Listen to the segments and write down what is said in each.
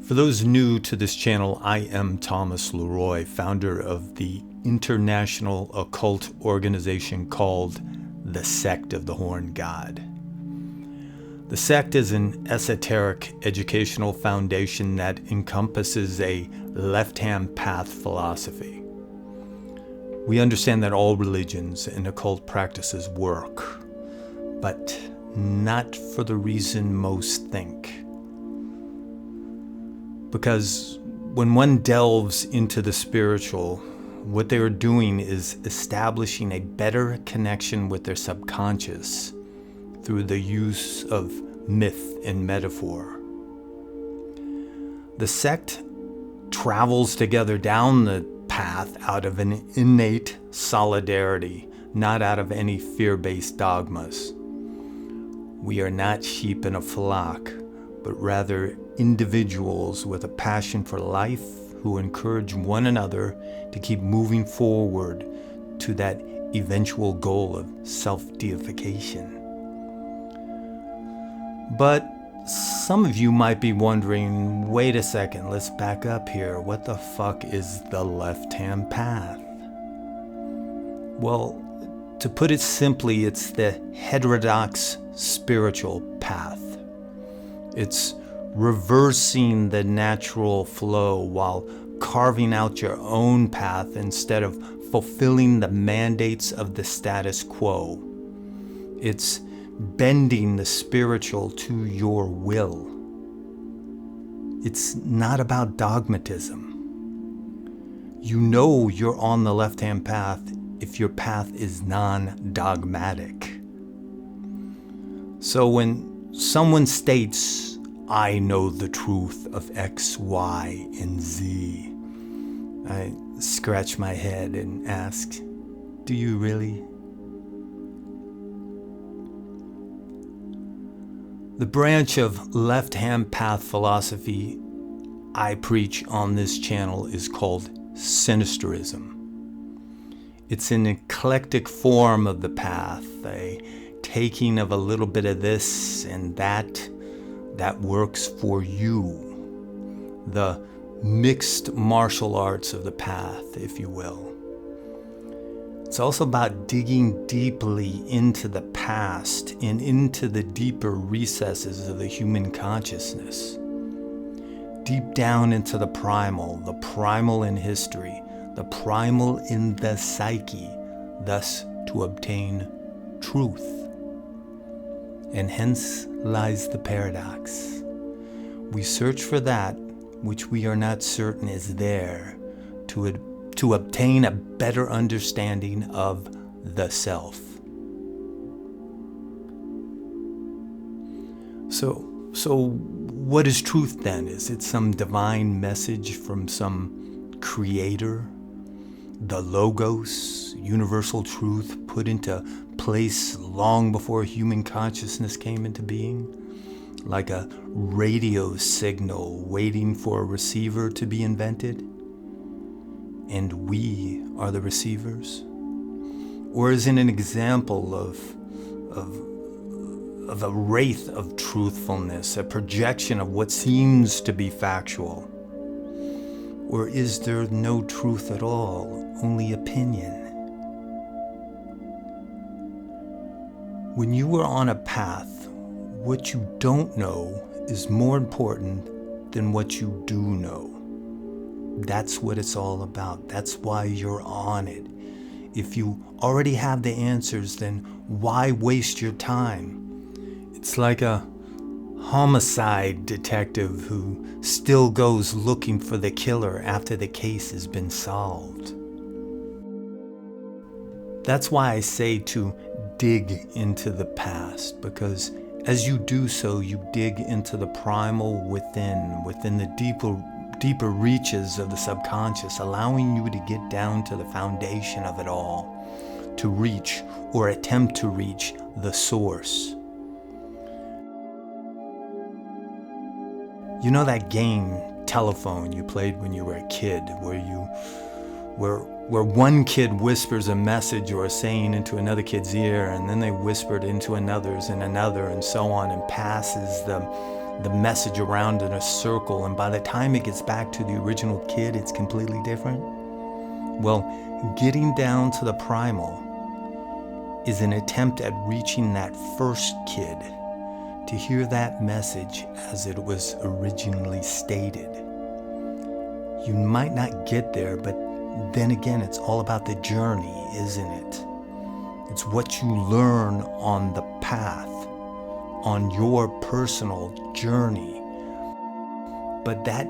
For those new to this channel, I am Thomas LeRoy, founder of the international occult organization called the Sect of the Horned God. The Sect is an esoteric educational foundation that encompasses a left-hand path philosophy. We understand that all religions and occult practices work, but not for the reason most think. Because when one delves into the spiritual, what they are doing is establishing a better connection with their subconscious through the use of myth and metaphor. The sect travels together down the path out of an innate solidarity, not out of any fear-based dogmas. We are not sheep in a flock, but rather individuals with a passion for life who encourage one another to keep moving forward to that eventual goal of self-deification. But some of you might be wondering, wait a second, let's back up here. What the fuck is the left-hand path? Well, to put it simply, it's the heterodox spiritual path. It's reversing the natural flow while carving out your own path instead of fulfilling the mandates of the status quo. It's bending the spiritual to your will. It's not about dogmatism. You know you're on the left-hand path if your path is non-dogmatic. So when someone states, "I know the truth of X, Y, and Z," I scratch my head and ask, do you really? The branch of left-hand path philosophy I preach on this channel is called Sinisterism. It's an eclectic form of the path, a taking of a little bit of this and that works for you. The mixed martial arts of the path, if you will. It's also about digging deeply into the past and into the deeper recesses of the human consciousness. Deep down into the primal in history, the primal in the psyche, thus to obtain truth. And hence lies the paradox. We search for that which we are not certain is there to obtain a better understanding of the self. So what is truth then? Is it some divine message from some creator? The Logos, universal truth put into place long before human consciousness came into being? Like a radio signal waiting for a receiver to be invented? And we are the receivers? Or is it an example of a wraith of truthfulness, a projection of what seems to be factual? Or is there no truth at all, only opinion? When you are on a path, what you don't know is more important than what you do know. That's what it's all about. That's why you're on it. If you already have the answers, then why waste your time? It's like a homicide detective who still goes looking for the killer after the case has been solved. That's why I say to dig into the past, because as you do so, you dig into the primal within the deeper reaches of the subconscious, allowing you to get down to the foundation of it all, to reach or attempt to reach the source. You know that game, telephone, you played when you were a kid, where one kid whispers a message or a saying into another kid's ear, and then they whisper it into another's and another, and so on, and passes the message around in a circle, and by the time it gets back to the original kid, it's completely different? Well, getting down to the primal is an attempt at reaching that first kid to hear that message as it was originally stated. You might not get there, but then again, it's all about the journey, isn't it? It's what you learn on the path, on your personal journey. But that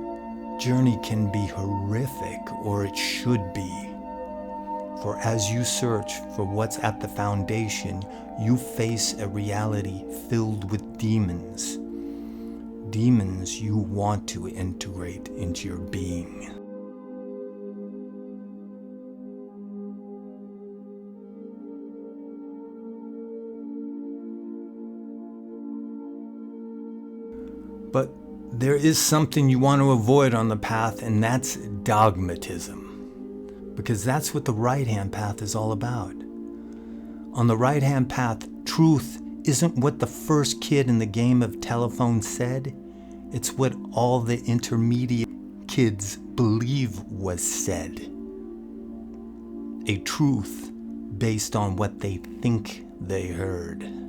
journey can be horrific, or it should be. For as you search for what's at the foundation, you face a reality filled with demons. Demons you want to integrate into your being. But there is something you want to avoid on the path, and that's dogmatism. Because that's what the right-hand path is all about. On the right-hand path, truth isn't what the first kid in the game of telephone said. It's what all the intermediate kids believe was said. A truth based on what they think they heard.